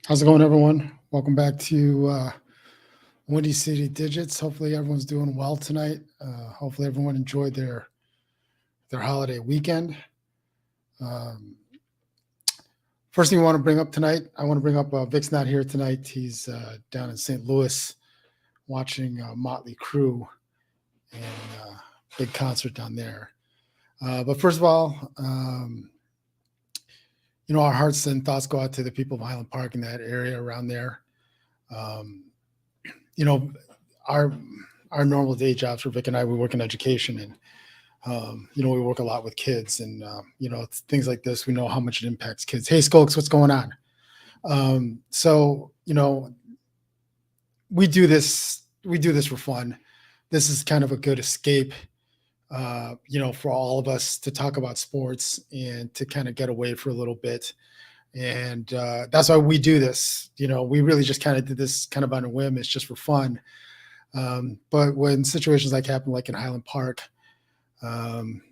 How's it going, everyone? Welcome back to Windy City Digits. Hopefully, everyone's doing well tonight. Hopefully, everyone enjoyed their holiday weekend. Um, First thing we want to bring up tonight, I want to bring up Vic's not here tonight. He's down in St. Louis watching Motley Crue and big concert down there. But first of all, our hearts and thoughts go out to the people of Highland Park in that area around there. Um, you know, our our normal day jobs for Vic and I, we work in education, and we work a lot with kids, and things like this. We know how much it impacts kids. Hey, Skulks, what's going on? So we do this. We do this for fun. This is kind of a good escape, for all of us to talk about sports and to kind of get away for a little bit. And that's why we do this. We really just kind of did this kind of on a whim. It's just for fun. But when situations like happen, like in Highland Park,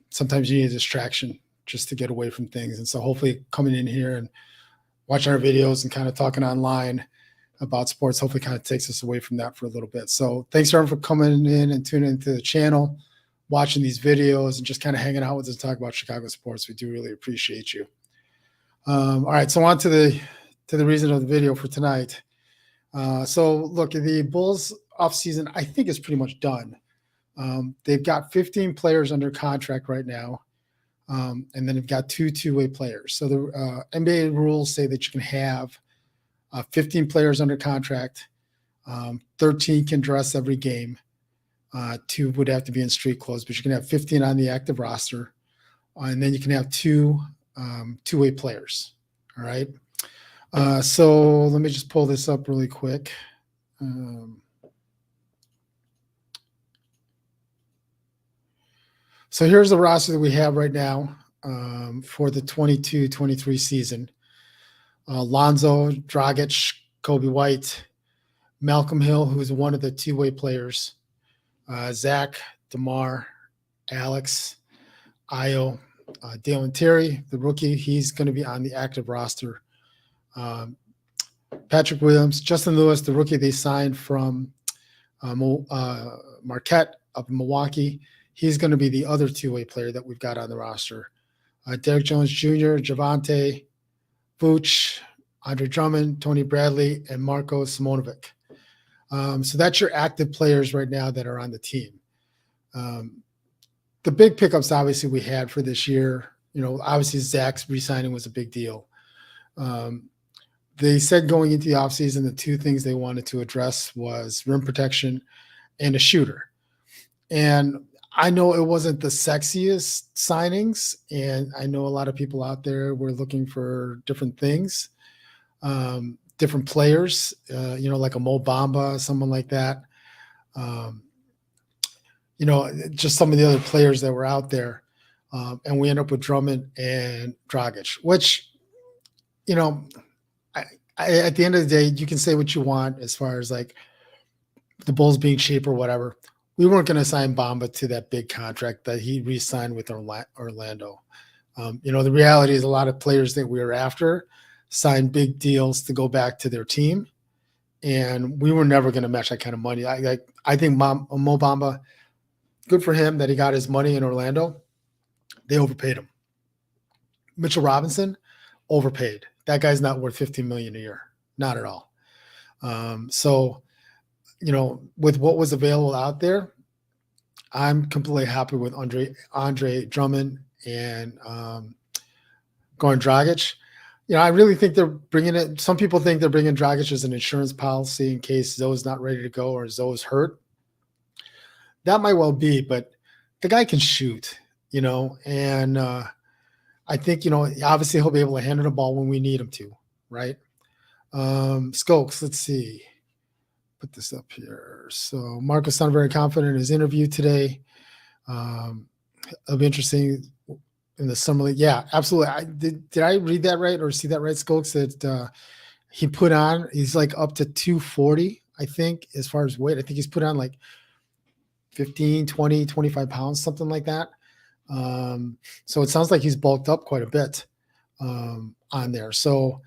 sometimes you need a distraction just to get away from things. And so hopefully coming in here and watching our videos and kind of talking online about sports, hopefully kind of takes us away from that for a little bit. So thanks everyone for coming in and tuning into the channel, watching these videos and just kind of hanging out with us and talk about Chicago sports. We do really appreciate you. All right. So on to the reason of the video for tonight. So look, the Bulls offseason, I think, is pretty much done. They've got 15 players under contract right now, and then they've got two-way players. So the NBA rules say that you can have 15 players under contract. 13 can dress every game. 2 would have to be in street clothes, but you can have 15 on the active roster, and then you can have two-way players. All right. So let me just pull this up really quick. So here's the roster that we have right now for the 22-23 season. Lonzo, Dragic, Kobe White, Malcolm Hill, who's one of the two-way players, Zach, DeMar, Alex, Io, Dalen Terry, the rookie, he's going to be on the active roster. Patrick Williams, Justin Lewis, the rookie they signed from Marquette up in Milwaukee. He's going to be the other two-way player that we've got on the roster. Derek Jones Jr., Javante, Vooch, Andre Drummond, Tony Bradley, and Marko Simonovic. So that's your active players right now that are on the team. The big pickups, obviously, we had for this year, obviously Zach's re-signing was a big deal. They said going into the offseason, the two things they wanted to address was rim protection and a shooter. And I know it wasn't the sexiest signings, and I know a lot of people out there were looking for different things, different players, like a Mo Bamba, someone like that. Just some of the other players that were out there. And we end up with Drummond and Dragic, which, at the end of the day, you can say what you want as far as like the Bulls being cheap or whatever. We weren't going to sign Bamba to that big contract that he re-signed with Orlando. The reality is a lot of players that we were after signed big deals to go back to their team, and we were never going to match that kind of money. I think Mo Bamba, good for him that he got his money in Orlando. They overpaid him. Mitchell Robinson, overpaid. That guy's not worth $15 million a year, not at all. With what was available out there, I'm completely happy with Andre Drummond and Goran Dragic. I really think they're bringing it. Some people think they're bringing Dragic as an insurance policy in case Zoe's not ready to go or Zoe's hurt. That might well be, but the guy can shoot, and I think, obviously he'll be able to handle the ball when we need him to, right? Skokes, let's see. Put this up here. So Marcus sounded very confident in his interview today. It'll be interesting in the summer league. Yeah, absolutely. Did I read that right or see that right, Skokes? That he put on, he's like up to 240, I think, as far as weight. I think he's put on like 15, 20, 25 pounds, something like that. So it sounds like he's bulked up quite a bit on there. So,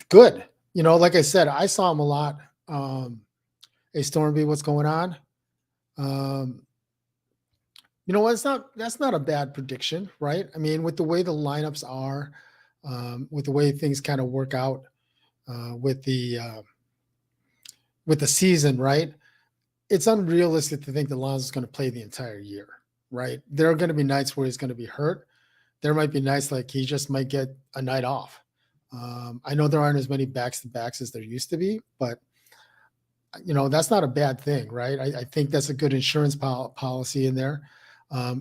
Good. Like I said, I saw him a lot. Um, hey, Stormby, what's going on? Um, you know what? That's not a bad prediction, right? I mean, with the way the lineups are, with the way things kind of work out uh, with the uh, with the season, right? It's unrealistic to think that Lonzo's going to play the entire year, right? There are going to be nights where he's going to be hurt. There might be nights like he just might get a night off. I know there aren't as many backs to backs as there used to be, but that's not a bad thing, right? I think that's a good insurance policy in there.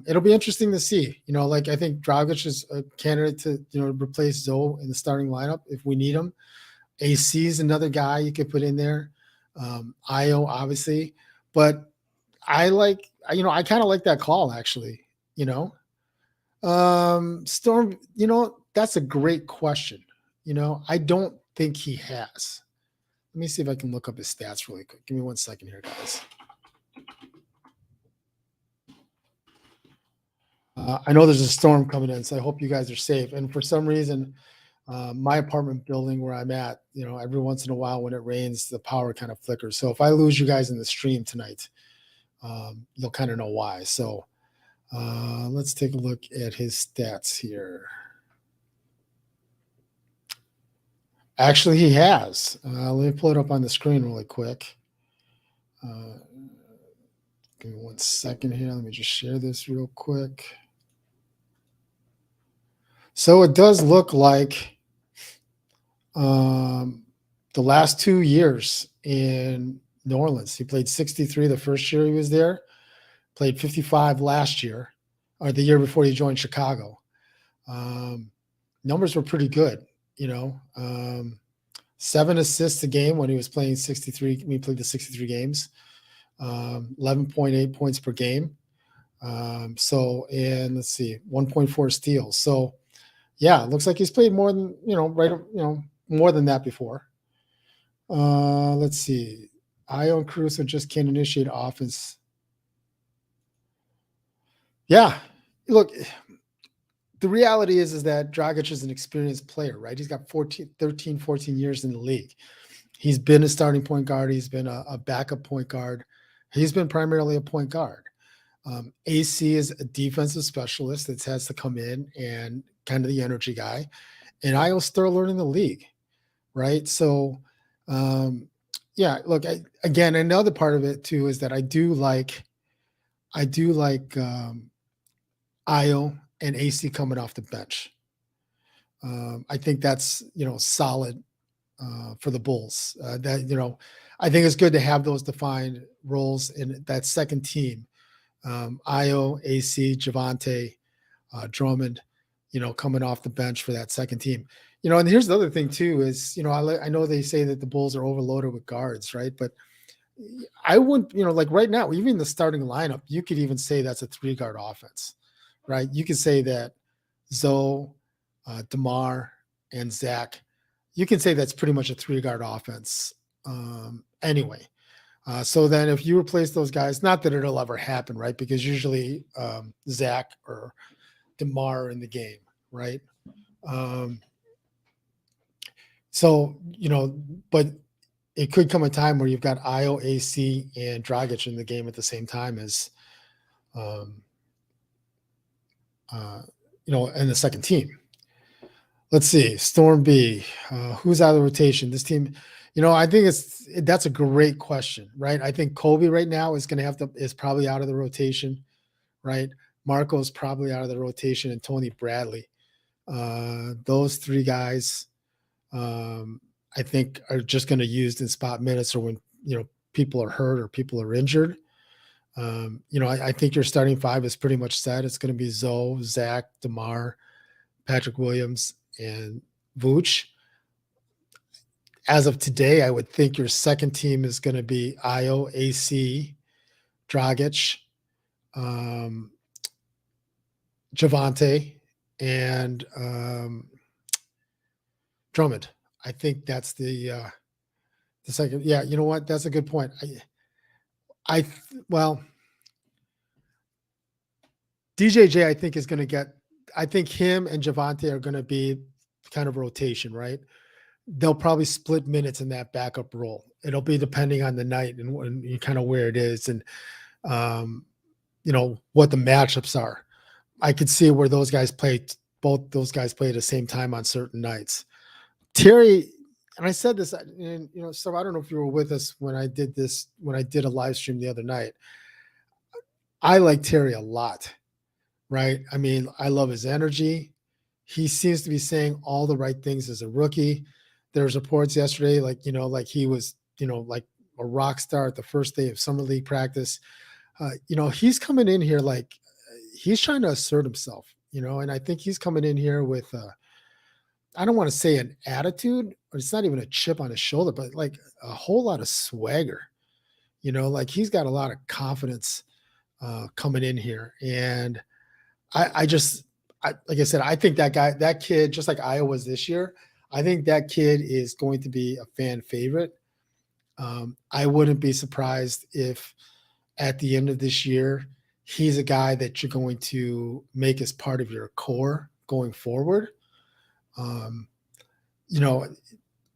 It'll be interesting to see. Like I think Dragic is a candidate to replace Zoe in the starting lineup if we need him. AC is another guy you could put in there. Io obviously, but I kind of like that call actually. You know, Storm. That's a great question. I don't think he has. Let me see if I can look up his stats really quick. Give me 1 second here, guys. I know there's a storm coming in, so I hope you guys are safe. And for some reason, my apartment building where I'm at, every once in a while when it rains, the power kind of flickers. So if I lose you guys in the stream tonight, you'll kind of know why. So let's take a look at his stats here. Actually, he has. Let me pull it up on the screen really quick. Give me 1 second here. Let me just share this real quick. So it does look like the last 2 years in New Orleans, he played 63 the first year he was there, played 55 last year, or the year before he joined Chicago. Numbers were pretty good, 7 assists a game when he was playing 63. When he played the 63 games, 11.8 points per game. And let's see, 1.4 steals. So yeah, it looks like he's played more than, more than that before. Let's see. Ion Caruso just can't initiate offense. Yeah. Look, the reality is that Dragic is an experienced player, right? He's got 13, 14 years in the league. He's been a starting point guard. He's been a backup point guard. He's been primarily a point guard. AC is a defensive specialist that has to come in and kind of the energy guy. And Io's still learning the league, right? So, yeah, look, again, another part of it too is that I do like Io and AC coming off the bench. I think that's solid for the Bulls. I think it's good to have those defined roles in that second team. Io, AC, Javante, Drummond, coming off the bench for that second team. And here's the other thing too is, I know they say that the Bulls are overloaded with guards, right? But I wouldn't, like right now, even the starting lineup, you could even say that's a 3-guard offense, right? You could say that Zoe, DeMar, and Zach, you can say that's pretty much a 3-guard offense anyway. So then if you replace those guys, not that it'll ever happen, right? Because usually Zach or DeMar are in the game, right? But it could come a time where you've got Io, AC, and Dragic in the game at the same time as, in the second team. Let's see, Storm B, who's out of the rotation? This team, I think that's a great question, right? I think Kobe right now is probably out of the rotation, right? Marco's probably out of the rotation, and Tony Bradley. Those 3 guys, I think, are just going to use in spot minutes or when people are hurt or people are injured. I think your starting 5 is pretty much set. It's going to be Zoe, Zach, DeMar, Patrick Williams, and Vooch. As of today, I would think your second team is going to be Io, AC, Dragic, Javante, and Drummond. I think that's the second. Yeah, you know what? That's a good point. DJJ, I think, is going to get. I think him and Javante are going to be kind of rotation, right? they'll probably split minutes in that backup role. It'll be depending on the night and kind of where it is and um, what the matchups are. I could see where both those guys play at the same time on certain nights. Terry, and I said this, and so I don't know if you were with us when I did a live stream the other night. I like Terry a lot, right? I mean, I love his energy. He seems to be saying all the right things as a rookie. There's reports yesterday, like he was, like a rock star at the first day of summer league practice. He's coming in here like he's trying to assert himself, and I think he's coming in here with, I don't want to say an attitude, or it's not even a chip on his shoulder, but like a whole lot of swagger, like he's got a lot of confidence coming in here. And I just, like I said, I think that kid, just like Iowa was this year, I think that kid is going to be a fan favorite. I wouldn't be surprised if at the end of this year, he's a guy that you're going to make as part of your core going forward.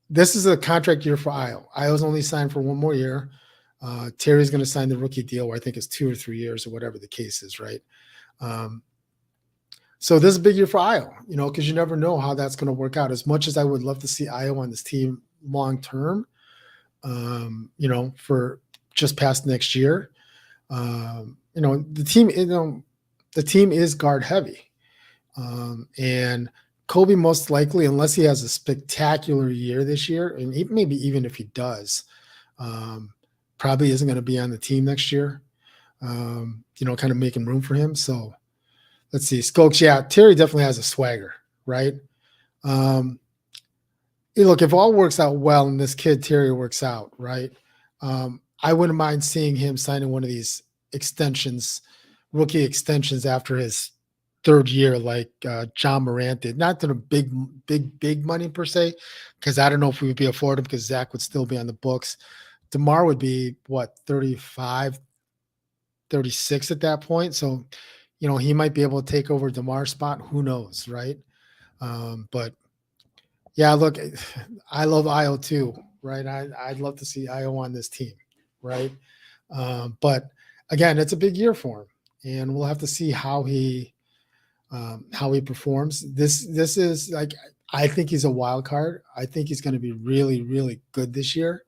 This is a contract year for Iowa. Iowa's only signed for one more year. Terry's going to sign the rookie deal where I think it's 2 or 3 years or whatever the case is, right? So this is a big year for Iowa, because you never know how that's going to work out. As much as I would love to see Iowa on this team long term, for just past next year, the team is guard heavy. And Kobe most likely, unless he has a spectacular year this year, and maybe even if he does, probably isn't going to be on the team next year, kind of making room for him. So let's see. Skokes, yeah, Terry definitely has a swagger, right? Look, if all works out well and this kid Terry works out, right, I wouldn't mind seeing him signing one of these rookie extensions after his third year, like John Morant did. Not to the big money per se, because I don't know if we would be afforded because Zach would still be on the books. DeMar would be, 35, 36 at that point. So, he might be able to take over DeMar's spot. Who knows, right? But, yeah, look, I love Iowa too, right? I'd love to see Iowa on this team, right? But, again, it's a big year for him, and we'll have to see how he performs. This is like, I think he's a wild card. I think he's going to be really, really good this year.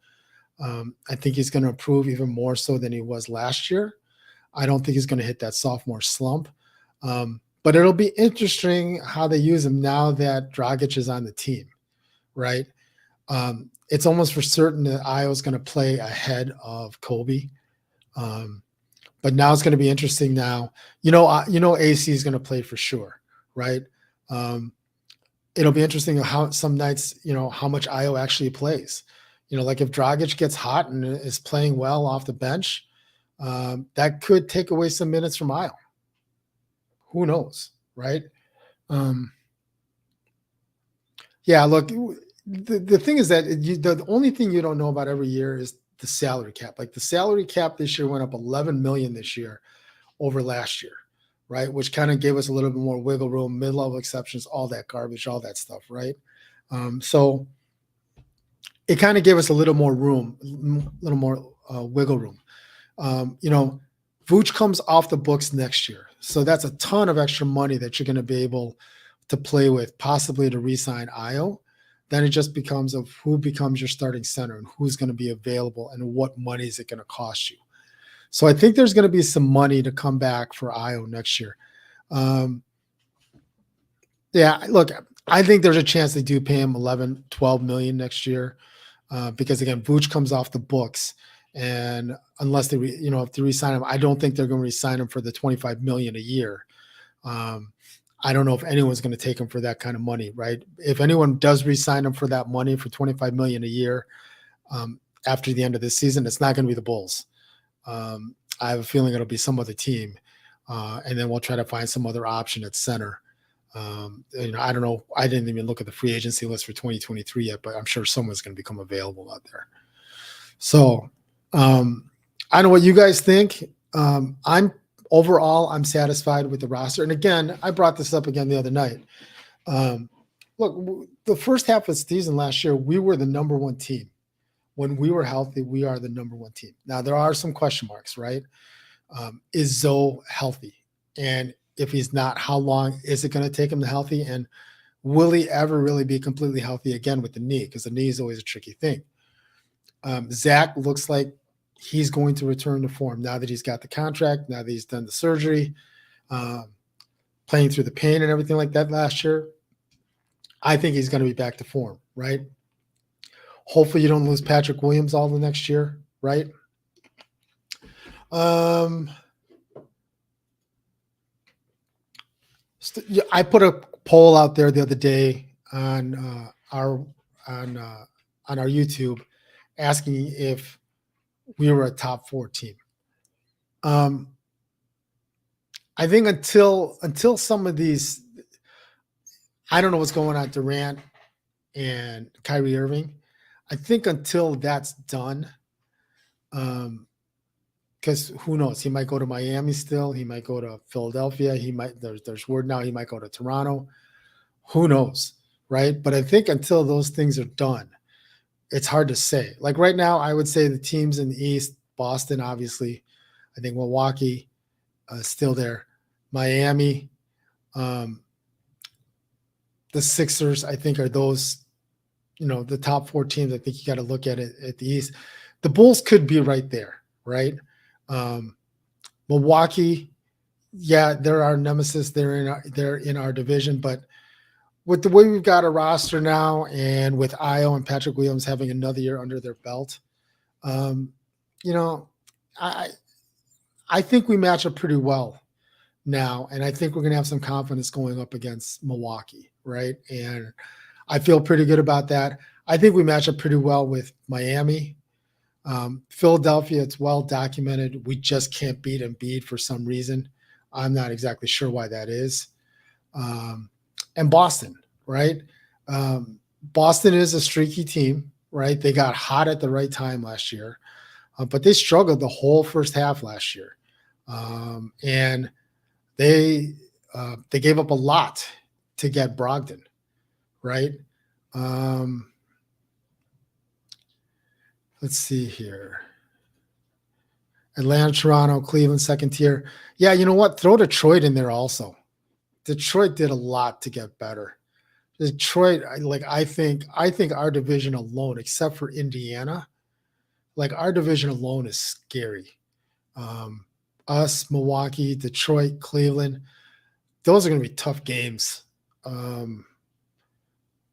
I think he's going to improve even more so than he was last year. I don't think he's going to hit that sophomore slump. But it'll be interesting how they use him now that Dragic is on the team, right? It's almost for certain that Iowa's going to play ahead of Kobe. But now it's going to be interesting now. AC is going to play for sure, right? It'll be interesting how some nights, how much Iowa actually plays. Like if Dragic gets hot and is playing well off the bench, that could take away some minutes from Iowa. Who knows, right? Yeah, look, the thing is that the only thing you don't know about every year is the salary cap. Like the salary cap this year went up $11 million this year over last year, right? Which kind of gave us a little bit more wiggle room, mid-level exceptions, all that garbage, all that stuff, right? So it kind of gave us a little more room, a little more wiggle room. Vooch comes off the books next year. So that's a ton of extra money that you're going to be able to play with, possibly to re-sign Io. Then it just becomes of who becomes your starting center and who's going to be available and what money is it going to cost you. So I think there's going to be some money to come back for Io next year. Yeah, look, I think there's a chance they do pay him 11, 12 million next year because, again, Vooch comes off the books. And unless they, if they re-sign him, I don't think they're going to re-sign him for the 25 million a year. I don't know if anyone's going to take him for that kind of money, right? If anyone does re-sign him for that money for 25 million a year after the end of this season, it's not going to be the Bulls. I have a feeling it'll be some other team. And then we'll try to find some other option at center. I don't know. I didn't even look at the free agency list for 2023 yet, but I'm sure someone's going to become available out there. So I don't know what you guys think. I'm satisfied with the roster. And again, I brought this up again the other night. Look, the first half of the season last year, we were the number one team. When we were healthy, we are the number one team. Now there are some question marks, right? Is Zoe healthy? And if he's not, how long is it going to take him to healthy? And will he ever really be completely healthy again with the knee? Because the knee is always a tricky thing. Zach looks like he's going to return to form now that he's got the contract, now that he's done the surgery, um, playing through the pain and everything like that last year. I think he's going to be back to form, right? Hopefully, you don't lose Patrick Williams all the next year, right? I put a poll out there the other day on our YouTube, asking if we were a top 4 team. I think until some of these, I don't know what's going on Durant and Kyrie Irving. I think until that's done, because who knows? He might go to Miami still. He might go to Philadelphia. He might. There's word now he might go to Toronto. Who knows, right? But I think until those things are done, it's hard to say. Like right now, I would say the teams in the East, Boston, obviously. I think Milwaukee, still there. Miami, the Sixers, I think are those, the top 4 teams. I think you got to look at it at the East. The Bulls could be right there, right? Milwaukee, yeah, they're our nemesis. They're in our division, but with the way we've got a roster now, and with Io and Patrick Williams having another year under their belt, I think we match up pretty well now, and I think we're going to have some confidence going up against Milwaukee, right? And I feel pretty good about that. I think we match up pretty well with Miami. Philadelphia, it's well documented. We just can't beat Embiid for some reason. I'm not exactly sure why that is. And Boston, right? Boston is a streaky team, right? They got hot at the right time last year, but they struggled the whole first half last year. And they gave up a lot to get Brogdon, right? Let's see here. Atlanta, Toronto, Cleveland, second tier. Yeah, you know what? Throw Detroit in there also. Detroit did a lot to get better. Detroit, I think our division alone, except for Indiana, our division alone is scary. Us, Milwaukee, Detroit, Cleveland, those are going to be tough games.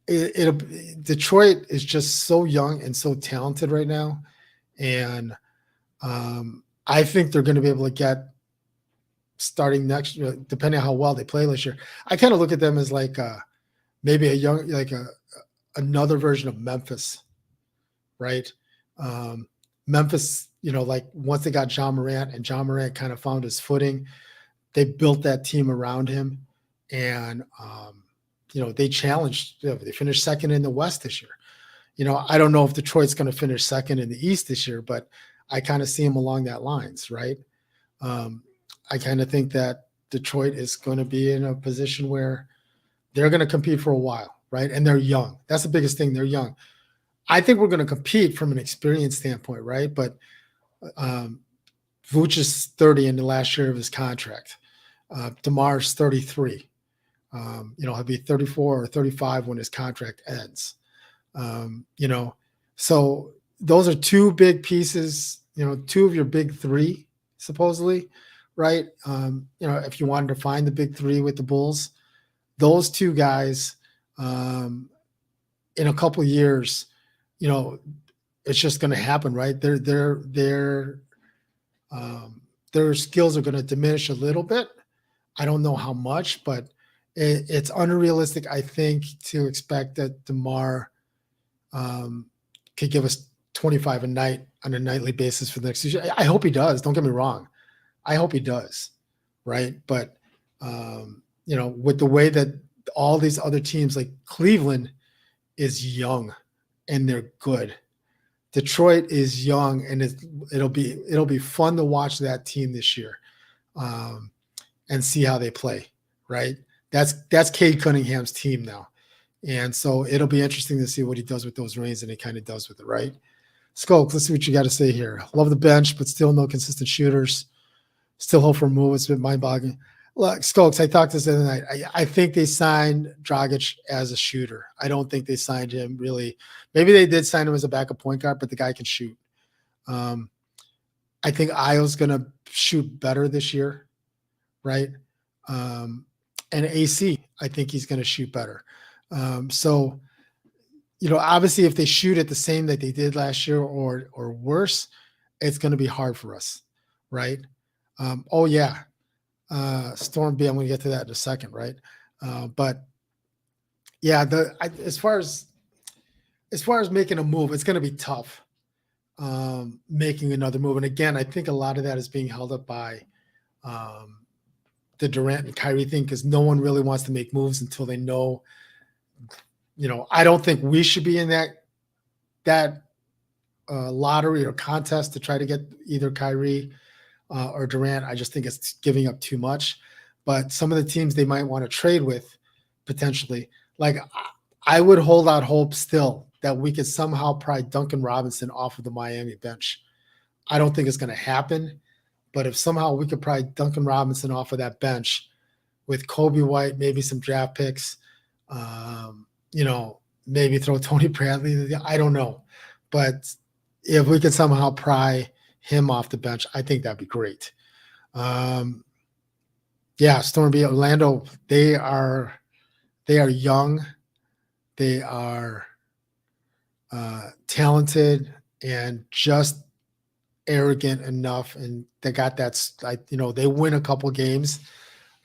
Detroit is just so young and so talented right now, and I think they're going to be able to get starting next year, depending on how well they play this year. I kind of look at them as maybe a young, another version of Memphis, right? Memphis, once they got Ja Morant and Ja Morant kind of found his footing, they built that team around him, and they challenged. They finished second in the West this year. I don't know if Detroit's going to finish second in the East this year, but I kind of see them along that lines, right? I kind of think that Detroit is going to be in a position where they're going to compete for a while, right? And they're young. That's the biggest thing. They're young. I think we're going to compete from an experience standpoint, right? But Vooch is 30 in the last year of his contract. DeMar's 33. He'll be 34 or 35 when his contract ends. So those are 2 big pieces, 2 of your big 3, supposedly, right? If you wanted to find the big 3 with the Bulls, those 2 guys, in a couple of years, it's just going to happen, right? Their skills are going to diminish a little bit. I don't know how much, but it's unrealistic, I think, to expect that DeMar could give us 25 a night on a nightly basis for the next season. I hope he does. Don't get me wrong. I hope he does, right? But, with the way that all these other teams, like Cleveland is young and they're good. Detroit is young, and it'll be fun to watch that team this year, and see how they play, right? That's Cade Cunningham's team now. And so it'll be interesting to see what he does with those reins, and he kind of does with it, right? Skulk, let's see what you got to say here. Love the bench, but still no consistent shooters. Still hope for a move. It's been mind-boggling. Look, Skulks, I talked this the other night. I think they signed Dragic as a shooter. I don't think they signed him really. Maybe they did sign him as a backup point guard, but the guy can shoot. Um, I think Io's going to shoot better this year, right? Um, and AC, I think he's going to shoot better. So, obviously, if they shoot at the same that they did last year or worse, it's going to be hard for us, right? Oh yeah, Storm B. I'm going to get to that in a second, right? But yeah, as far as making a move, it's going to be tough making another move. And again, I think a lot of that is being held up by the Durant and Kyrie thing, because no one really wants to make moves until they know. I don't think we should be in that lottery or contest to try to get either Kyrie or Durant. I just think it's giving up too much. But some of the teams they might want to trade with potentially, like I would hold out hope still that we could somehow pry Duncan Robinson off of the Miami bench. I don't think it's going to happen, but if somehow we could pry Duncan Robinson off of that bench with Kobe White, maybe some draft picks, maybe throw Tony Bradley. I don't know. But if we could somehow pry him off the bench, I think that'd be great. Storm B, Orlando, they are young. They are talented and just arrogant enough. And they got that, they win a couple games.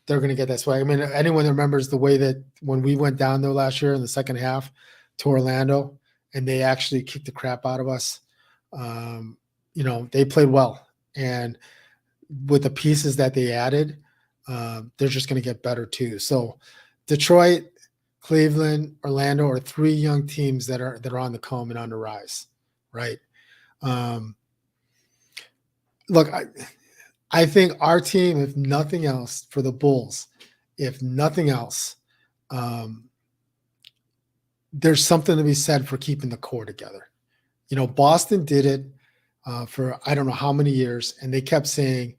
They're going to get that swag. I mean, anyone that remembers the way that when we went down there last year in the second half to Orlando and they actually kicked the crap out of us, they played well. And with the pieces that they added, they're just going to get better too. So Detroit, Cleveland, Orlando are three young teams that are on the come and on the rise, right? Look, I think our team, if nothing else, for the Bulls, if nothing else, there's something to be said for keeping the core together. Boston did it for I don't know how many years, and they kept saying,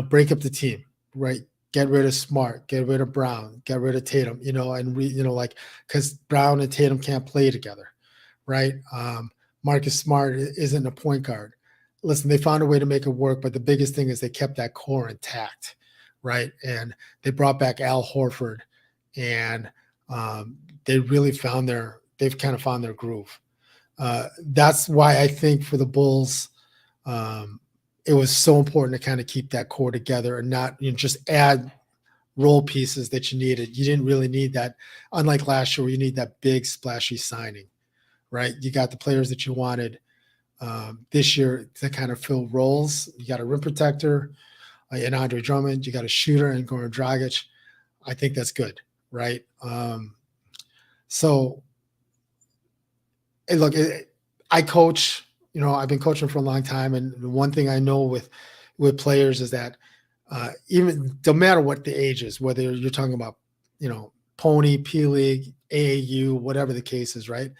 break up the team, right? Get rid of Smart, get rid of Brown, get rid of Tatum, because Brown and Tatum can't play together, right? Marcus Smart isn't a point guard. Listen, they found a way to make it work, but the biggest thing is they kept that core intact, right? And they brought back Al Horford, and they've kind of found their groove. That's why I think for the Bulls, it was so important to kind of keep that core together and not just add role pieces that you needed. You didn't really need that, unlike last year where you need that big splashy signing, right? You got the players that you wanted. This year to kind of fill roles. You got a rim protector in Andre Drummond. You got a shooter in Goran Dragic. I think that's good, right? So, hey, look, I coach. I've been coaching for a long time, and the one thing I know with players is that even no matter what the age is, whether you're talking about Pony, P League, AAU, whatever the case is, right?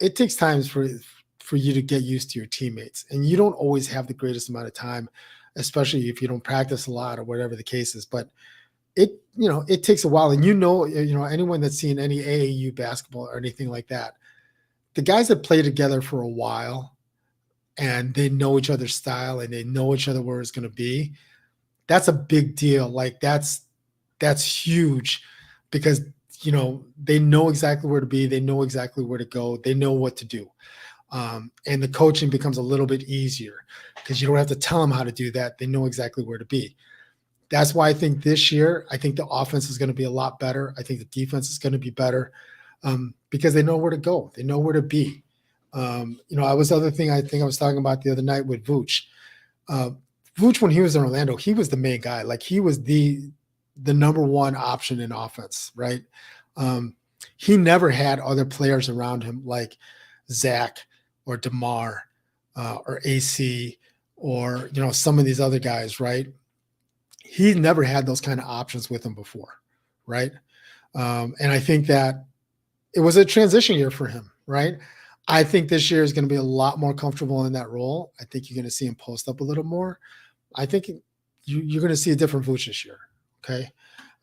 It takes time for you to get used to your teammates. And you don't always have the greatest amount of time, especially if you don't practice a lot or whatever the case is. But it takes a while. And anyone that's seen any AAU basketball or anything like that, the guys that play together for a while and they know each other's style and they know each other where it's going to be, that's a big deal. Like that's huge because, they know exactly where to be. They know exactly where to go. They know what to do. And the coaching becomes a little bit easier because you don't have to tell them how to do that. They know exactly where to be. That's why I think this year, I think the offense is going to be a lot better. I think the defense is going to be better because they know where to go. They know where to be. Other thing I think I was talking about the other night with Vooch. Vooch, when he was in Orlando, he was the main guy. Like he was the number one option in offense, right? He never had other players around him like Zach or DeMar or AC or, some of these other guys, right? He never had those kind of options with him before, right? And I think that it was a transition year for him, right? I think this year is going to be a lot more comfortable in that role. I think you're going to see him post up a little more. I think you're going to see a different Vooch this year. Okay.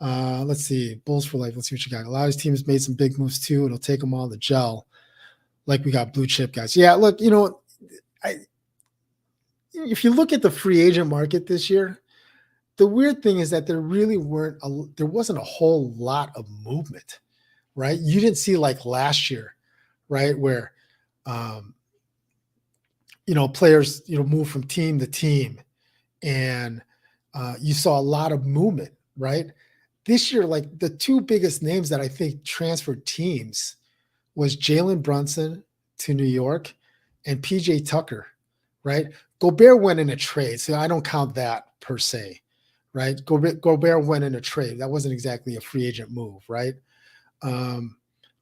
Let's see. Bulls for life. Let's see what you got. A lot of these teams made some big moves too. It'll take them all to gel. Like we got blue chip guys. Yeah, look, I, if you look at the free agent market this year, the weird thing is that there wasn't a whole lot of movement, right? You didn't see like last year, right, where um, players move from team to team, and you saw a lot of movement, right? This year, like the two biggest names that I think transferred teams was Jalen Brunson to New York and PJ Tucker, right? Gobert went in a trade, so I don't count that per se, right? Gobert went in a trade. That wasn't exactly a free agent move, right?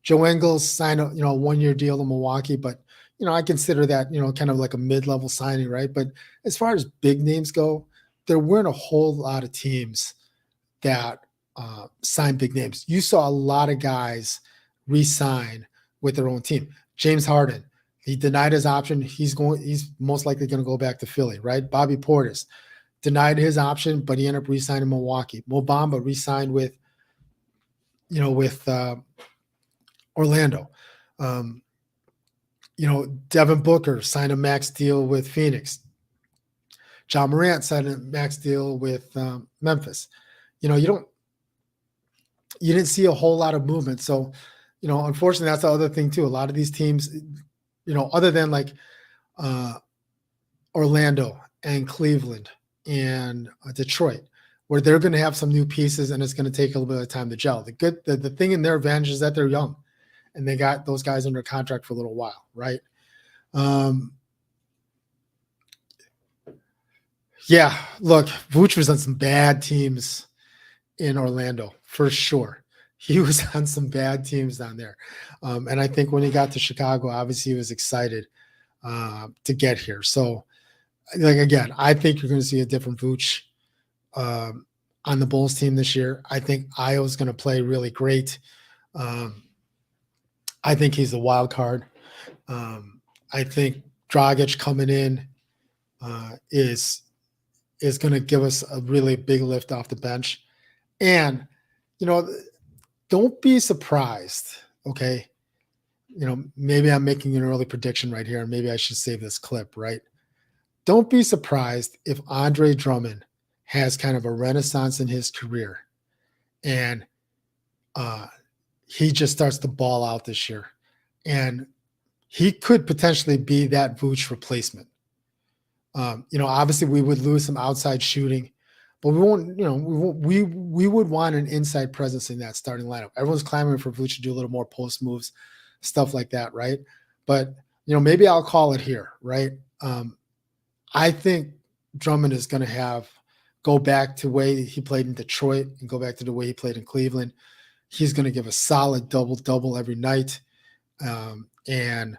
Joe Ingles signed a 1-year deal to Milwaukee, but I consider that kind of like a mid-level signing, right? But as far as big names go, there weren't a whole lot of teams that signed big names. You saw a lot of guys re-sign with their own team. James Harden, he denied his option. He's most likely going to go back to Philly, right? Bobby Portis denied his option, but he ended up re-signing Milwaukee. Mo Bamba re-signed with Orlando. Devin Booker signed a max deal with Phoenix. John Morant signed a max deal with Memphis. You didn't see a whole lot of movement. So, unfortunately, that's the other thing too. A lot of these teams, other than like Orlando and Cleveland and Detroit, where they're going to have some new pieces and it's going to take a little bit of time to gel. The thing in their advantage is that they're young and they got those guys under contract for a little while, right? Yeah, look, Vooch was on some bad teams in Orlando for sure. He was on some bad teams down there. And I think when he got to Chicago, obviously he was excited to get here. So, like, again, I think you're going to see a different Vooch on the Bulls team this year. I think Io's going to play really great. I think he's the wild card. I think Dragic coming in is going to give us a really big lift off the bench. And, don't be surprised, okay? Maybe I'm making an early prediction right here, and maybe I should save this clip, right? Don't be surprised if Andre Drummond has kind of a renaissance in his career and he just starts to ball out this year. And he could potentially be that Vooch replacement. Obviously we would lose some outside shooting, but we won't, we would want an inside presence in that starting lineup. Everyone's clamoring for Vooch to do a little more post moves, stuff like that, right? But, maybe I'll call it here, right? I think Drummond is going to go back to the way he played in Detroit and go back to the way he played in Cleveland. He's going to give a solid double every night. And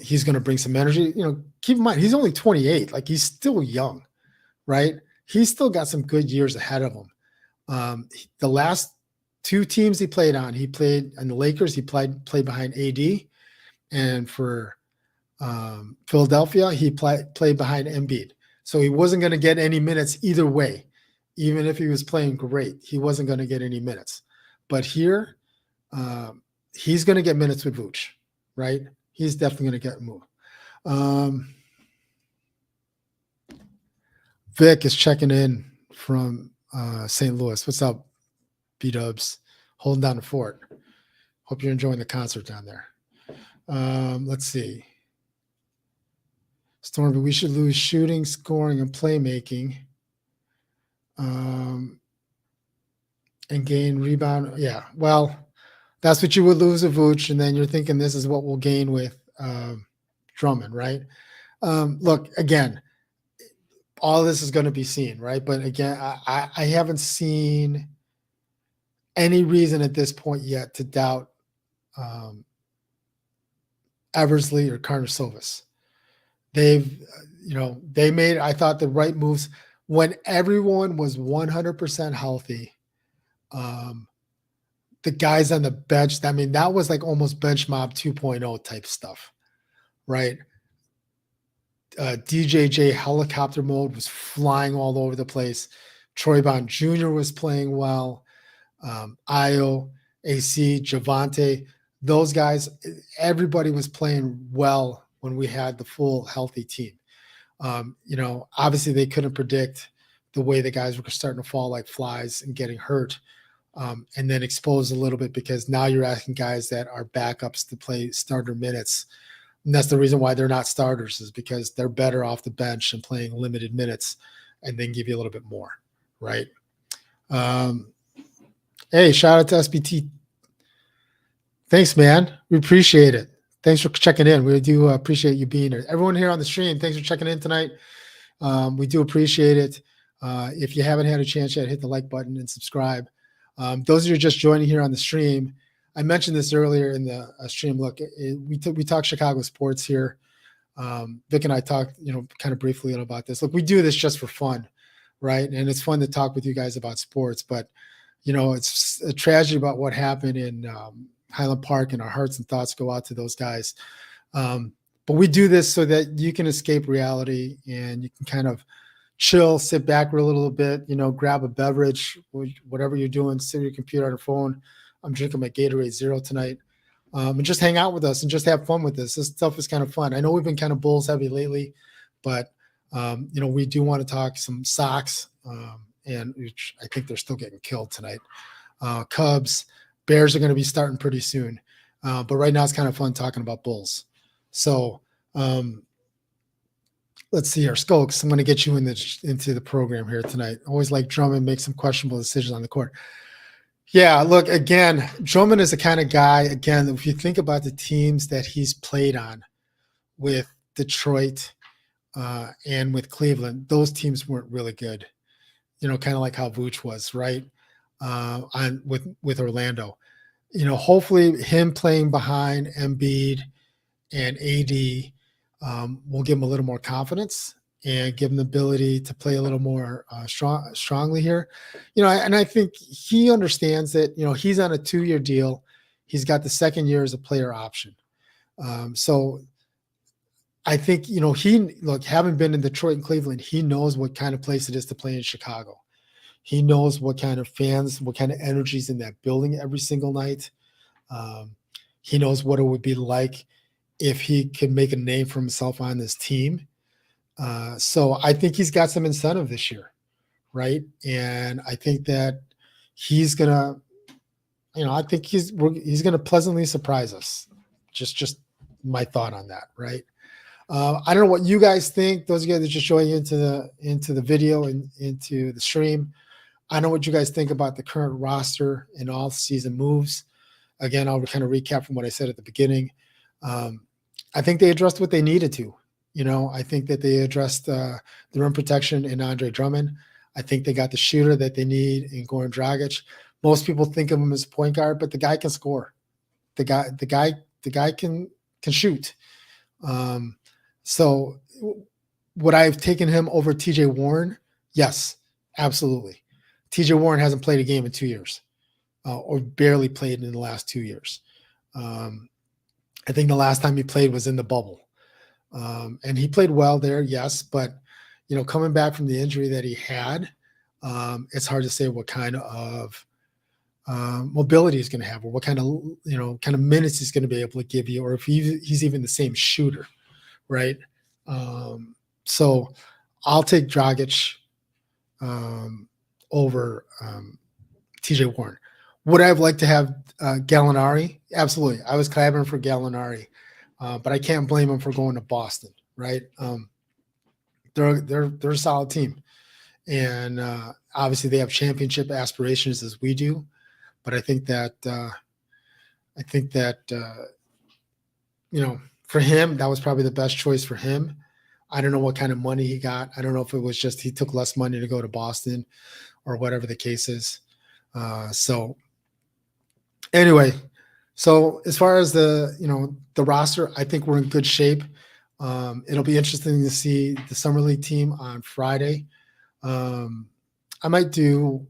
he's going to bring some energy. Keep in mind, he's only 28. Like, he's still young, right? He's still got some good years ahead of him. The last two teams he played on, he played on the Lakers. He played behind AD, and for Philadelphia, he played behind Embiid. So he wasn't going to get any minutes either way. Even if he was playing great, he wasn't going to get any minutes. But here, he's going to get minutes with Vooch, right? He's definitely going to get moved. Vic is checking in from St. Louis. What's up, B-Dubs? Holding down the fort. Hope you're enjoying the concert down there. Let's see. Storm, but we should lose shooting, scoring, and playmaking. And gain rebound. Yeah, well, that's what you would lose with Vooch, and then you're thinking this is what we'll gain with Drummond, right? Look, again, all this is going to be seen, right? But again, I haven't seen any reason at this point yet to doubt Eversley or Karnisovas. They made, I thought, the right moves when everyone was 100% healthy. the guys on the bench, I mean, that was like almost bench mob 2.0 type stuff, right? DJJ helicopter mode was flying all over the place. Troy Bond Jr. was playing well. Io, AC, Javante, those guys, everybody was playing well when we had the full healthy team. Obviously they couldn't predict the way the guys were starting to fall like flies and getting hurt, and then exposed a little bit because now you're asking guys that are backups to play starter minutes. And that's the reason why they're not starters, is because they're better off the bench and playing limited minutes and then give you a little bit more, right? Hey, shout out to SBT. Thanks, man. We appreciate it. Thanks for checking in. We do appreciate you being here. Everyone here on the stream, thanks for checking in tonight. We do appreciate it. If you haven't had a chance yet, hit the like button and subscribe. Those of you just joining here on the stream, I mentioned this earlier in the stream. Look, we talk Chicago sports here. Vic and I talked, kind of briefly about this. Look, we do this just for fun, right? And it's fun to talk with you guys about sports. But it's a tragedy about what happened in Highland Park, and our hearts and thoughts go out to those guys. But we do this so that you can escape reality and you can kind of chill, sit back for a little bit, grab a beverage, whatever you're doing, sit on your computer on your phone. I'm drinking my Gatorade Zero tonight, and just hang out with us and just have fun with this. This stuff is kind of fun. I know we've been kind of Bulls heavy lately, but we do want to talk some Sox, and I think they're still getting killed tonight. Cubs, Bears are going to be starting pretty soon, but right now it's kind of fun talking about Bulls. So let's see here, Skokes. I'm going to get you into the program here tonight. Always like Drummond make some questionable decisions on the court. Yeah, look, again, Drummond is the kind of guy, again, if you think about the teams that he's played on with Detroit and with Cleveland, those teams weren't really good, kind of like how Vooch was, right, with Orlando. Hopefully him playing behind Embiid and AD will give him a little more confidence and give him the ability to play a little more strongly here. And I think he understands that, he's on a 2-year deal. He's got the second year as a player option. So I think, having been in Detroit and Cleveland, he knows what kind of place it is to play in Chicago. He knows what kind of fans, what kind of energies in that building every single night. He knows what it would be like if he could make a name for himself on this team. So I think he's got some incentive this year, right? And I think that he's gonna, I think he's gonna pleasantly surprise us. Just my thought on that, right? I don't know what you guys think. Those of you guys that just joined into the video and into the stream, I don't know what you guys think about the current roster and all season moves. Again, I'll kind of recap from what I said at the beginning. I think they addressed what they needed to. I think that they addressed the rim protection in Andre Drummond. I think they got the shooter that they need in Goran Dragic. Most people think of him as a point guard, but the guy can score. The guy can shoot. So would I have taken him over TJ Warren? Yes, absolutely. TJ Warren hasn't played a game in 2 years, or barely played in the last 2 years. I think the last time he played was in the bubble. And he played well there, yes, but coming back from the injury that he had, it's hard to say what kind of mobility he's going to have, or what kind of minutes he's going to be able to give you, or if he's even the same shooter, right? So I'll take Dragic over TJ Warren. Would I have liked to have Gallinari? Absolutely. I was clamoring for Gallinari. But I can't blame them for going to Boston, right? They're a solid team, and obviously they have championship aspirations as we do. But I think that for him, that was probably the best choice for him. I don't know what kind of money he got. I don't know if it was just he took less money to go to Boston, or whatever the case is. So anyway. So as far as the roster, I think we're in good shape. It'll be interesting to see the Summer League team on Friday. I might do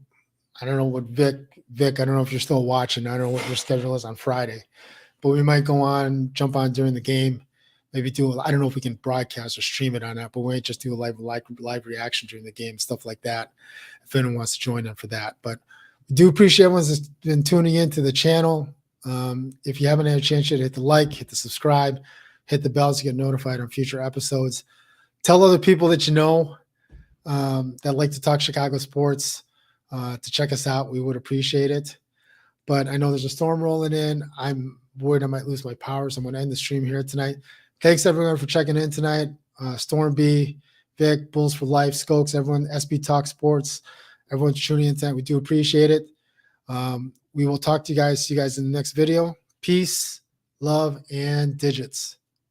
I don't know what Vic, I don't know if you're still watching. I don't know what your schedule is on Friday, but we might go on, jump on during the game, maybe do. I don't know if we can broadcast or stream it on that, but we might just do a live reaction during the game, stuff like that. If anyone wants to join in for that, but we do appreciate everyone that's been tuning into the channel. If you haven't had a chance yet, hit the like, hit the subscribe, hit the bell to get notified on future episodes. Tell other people that you know that like to talk Chicago sports to check us out. We would appreciate it. But I know there's a storm rolling in. I'm worried I might lose my power, so I'm going to end the stream here tonight. Thanks, everyone, for checking in tonight. Storm B, Vic, Bulls for Life, Skokes, everyone, SB Talk Sports, everyone's tuning in tonight. We do appreciate it. We will talk to you guys. See you guys in the next video. Peace, love, and digits.